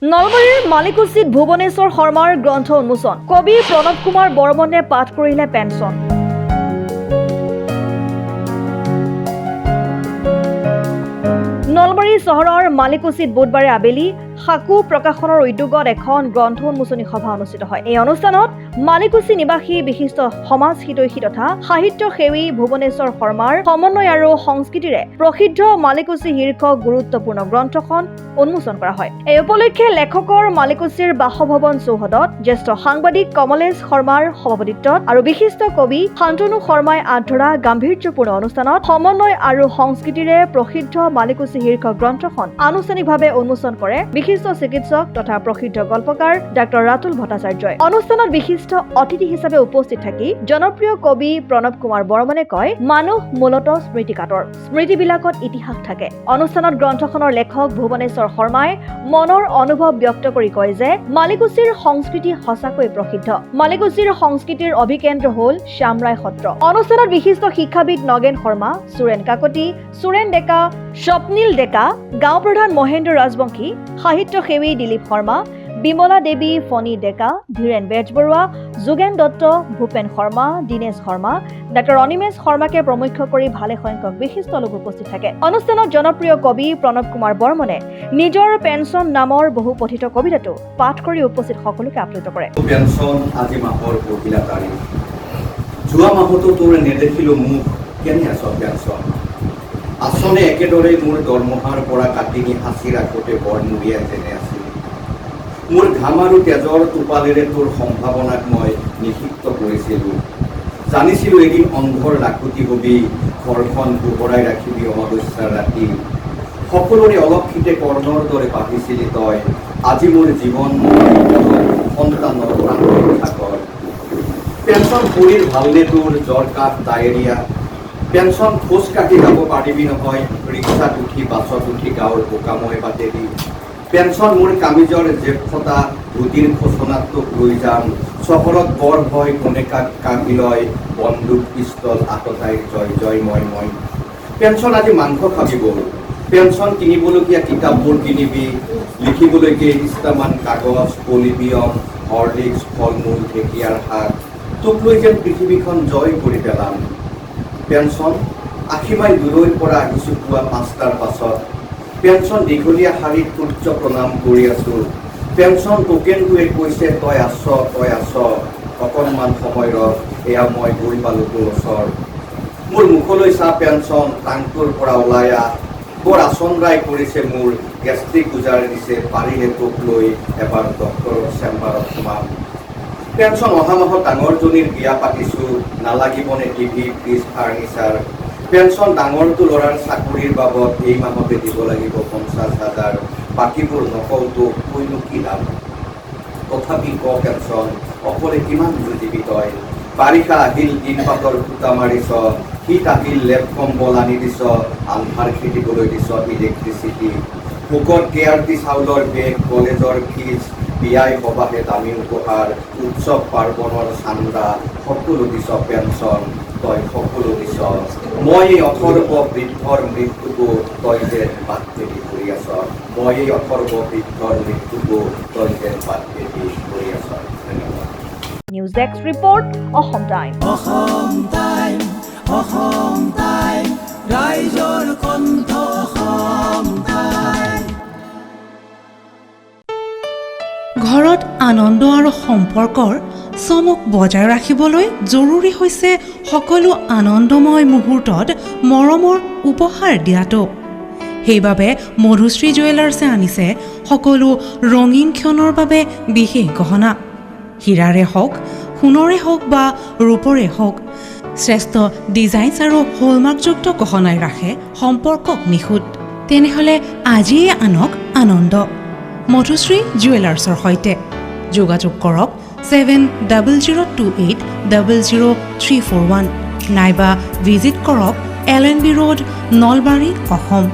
নলবাৰীৰ মালিকুছিত ভুৱনেশ্বৰ শৰ্মাৰ গ্ৰন্থ উন্মোচন। কবি প্ৰণৱ কুমাৰ বৰ্মনে পাঠ কৰিলে পেঞ্চন। নলবাৰী চহৰৰ মালিকুছিত বুধবাৰে আবেলি সাকু প্ৰকাশনৰ উদ্যোগত এখন গ্ৰন্থ উন্মোচনী সভা অনুষ্ঠিত হয়। এই অনুষ্ঠানত মালিকুছি নিবাসী বিশিষ্ট সমাজ হিতৈষী তথা সাহিত্য সেৱী ভুৱনেশ্বৰ শৰ্মাৰ সমন্বয় আৰু সংস্কৃতিৰে প্ৰসিদ্ধ মালিকুছি শীৰ্ষক গুৰুত্বপূৰ্ণ গ্ৰন্থখন উন্মোচন কৰা হয়। এই উপলক্ষে লেখকৰ মালিকুছিৰ বাসভৱন চৌহদত জ্যেষ্ঠ সাংবাদিক কমলেশ শৰ্মাৰ সভাপতিত্বত আৰু বিশিষ্ট কবি শান্তনু শৰ্মাই আঁত ধৰা গাম্ভীৰ্যপূৰ্ণ অনুষ্ঠানত সমন্বয় আৰু সংস্কৃতিৰে প্ৰসিদ্ধ মালিকুছি শীৰ্ষক গ্ৰন্থখন আনুষ্ঠানিকভাৱে উন্মোচন কৰে বিশিষ্ট চিকিৎসক তথা প্ৰসিদ্ধ গল্পকাৰ ডাক্তৰ ৰাতুল ভট্টাচাৰ্যই। অনুষ্ঠানত বিশিষ্ট অতিথি হিচাপে উপস্থিত থাকি জনপ্ৰিয় কবি প্ৰণৱ কুমাৰ বৰ্মনে কয়, মানুহ মূলতঃ স্মৃতিকাতৰ, স্মৃতিবিলাকত ইতিহাস থাকে। অনুষ্ঠানত গ্ৰন্থখনৰ লেখক ভুৱনেশ্বৰ শৰ্মাই মনৰ অনুভৱ ব্যক্ত কৰি কয় যে মালিকুছিৰ সংস্কৃতি সঁচাকৈ প্ৰসিদ্ধ। মালিকুছিৰ সংস্কৃতিৰ অভিকেন্দ্ৰ হ'ল শ্যামৰাই সত্ৰ। অনুষ্ঠানত বিশিষ্ট শিক্ষাবিদ নগেন শৰ্মা, সুৰেন কাকতি, সুৰেন ডেকা, স্বপ্নীল ডেকা, গাঁও প্ৰধান মহেন্দ্ৰ ৰাজবংশী, সাহিত্য সেৱী দিলীপ শৰ্মা, বিমলা দেৱী, ফণী ডেকা, ধীৰেন বেজবৰুৱা, যোগেন দত্ত, ভূপেন শৰ্মা, দীনেশ শৰ্মা, ডাক্তৰ অনিমেশ শৰ্মাকে প্ৰমুখ্য কৰি ভালে সংখ্যক বিশিষ্ট লোক উপস্থিত থাকে। অনুষ্ঠানত জনপ্ৰিয় কবি প্ৰণৱ কুমাৰ বৰ্মনে নিজৰ পেঞ্চন নামৰ বহু পঠিত কবিতাটো পাঠ কৰি উপস্থিত সকলোকে আপ্লুত কৰে। পেঞ্চন আজি মাহৰ পহিলা তাৰিখ, যোৱা মাহতো তোৰ নেদেখিলো মোক, কেনে আছ পেঞ্চন? আচনে একেদৰে মোৰ দৰমহাৰ পৰা কাটি নি সাঁচি ৰাখোঁতে বৰমূৰীয়া যেনে আছিল। মোৰ ঘাম আৰু তেজৰ টোপালেৰে তোৰ সম্ভাৱনাক মই নিষিক্ত কৰিছিলোঁ। জানিছিলোঁ এদিন অন্ধৰ লাখুটি হবি, ঘৰখন পোহৰাই ৰাখিবি অমাৱস্যাৰ ৰাতি। সকলোৰে অলক্ষিতে কৰ্ণৰ দৰে বাঢ়িছিলি তই, আজি মোৰ জীৱন সন্তানৰ সাকৰ। পেঞ্চন শৰীৰ ভালনে তোৰ? জ্বৰ, কাহ, ডায়েৰিয়া। পেঞ্চন খোজ কাঢ়ি যাব পাৰিবি নহয়, ৰিক্সাত উঠি, বাছত উঠি, গাঁৱৰ বোকাময় বাটেদি। পেঞ্চন মোৰ কামিজৰ জেপফটা, ধুতিৰ খোচনাত তোক লৈ যাম। চহৰত বৰ ভয়, কোনে কাক কাঢ়ি লয়, বন্দুক পিষ্টল আততাই জয় জয় মই মই। পেঞ্চন আজি মাংস খাবি বল, পেঞ্চন কিনিবলগীয়া কিতাপবোৰ কিনিবি, লিখিবলৈ কেইটামান কাগজ, পলিবিয়ম, হৰলিক্স, ফল মূল, ঢেকীয়াৰ শাক, তোক লৈ যেন পৃথিৱীখন জয় কৰি পেলাম। পেঞ্চন ৮০ মাইল দূৰৈৰ পৰা আহিছোঁ পুৱা ৫টাৰ পাছত। পেঞ্চন দীঘলীয়া শাৰীত সূৰ্য প্ৰণাম কৰি আছোঁ। পেঞ্চন টোকেনটোৱে কৈছে তই আছ, অকণমান সময় ৰখ, এয়া মই গৈ পালোঁ তোৰ ওচৰ। মোৰ মুখলৈ চা পেঞ্চন, টাংটোৰ পৰা ওলাই আহ, বৰ আচন্দ্ৰাই কৰিছে মোৰ, গেষ্ট্ৰিক গুজাৰ দিছে, পাৰিলে তোক লৈ এবাৰ ডক্টৰৰ চেম্বাৰত সোমাম। পেঞ্চন অহা মাহত ডাঙৰজনীৰ বিয়া পাতিছোঁ, নালাগিবনে টিভি, ফ্ৰিজ, ফাৰ্নিচাৰ। পেঞ্চন ডাঙৰটো ল'ৰাৰ চাকৰিৰ বাবদ এই মাহতে দিব লাগিব ৫০,০০০, বাকীবোৰ নকওঁতো কৈনো কি লাভ। তথাপি ক পেঞ্চন, অকলে কিমান বুজিবি তই? বাৰিষা আহিল, দিন পাতৰ ফুটা মাৰিছ, শীত আহিল, লেপ কম্বল আনি দিছ, আন্ধাৰ খেদিবলৈ দিছ ইলেক্ট্ৰিচিটি। ভোকত কেয়াৰটি চাউলৰ বেগ, কলেজৰ ফিজ, বিয়াই সবাহে দামী উপহাৰ, উৎসৱ পাৰ্বণৰ চান্দা, সকলো দিছ পেঞ্চন, তই সকলো দিছ। মই এই অথৰ্ব বৃদ্ধৰ মৃত্যুকো তই যেন বাদ ভেদি কৰি আছ, মই এই অথৰ্ব বৃদ্ধৰ মৃত্যুকো তই যেন বাদ ভেদি কৰি আছ। ধন্যবাদ। News desk report, Assam time. Assam time, Assam time, ৰাইজৰ কণ্ঠ, অসম টাইম। ঘৰত আনন্দ আৰু সম্পৰ্কৰ চমক বজাই ৰাখিবলৈ জৰুৰী হৈছে সকলো আনন্দময় মুহূৰ্তত মৰমৰ উপহাৰ দিয়াটো। সেইবাবে মধুশ্ৰী জুৱেলাৰ্ছে আনিছে সকলো ৰঙীন ক্ষণৰ বাবে বিশেষ গহনা। হীৰাৰে হওক, সোণৰে হওক বা ৰূপৰে হওক, শ্ৰেষ্ঠ ডিজাইনছ আৰু হলমাৰ্কযুক্ত গহনাই ৰাখে সম্পৰ্কক নিখুঁত। তেনেহ'লে আজিয়ে আনক আনন্দ মধুশ্ৰী জুৱেলাৰ্ছৰ সৈতে। যোগাযোগ কৰক 7002800341 নাইবা ভিজিট কৰক LNB ৰোড, নলবাৰী, অসম।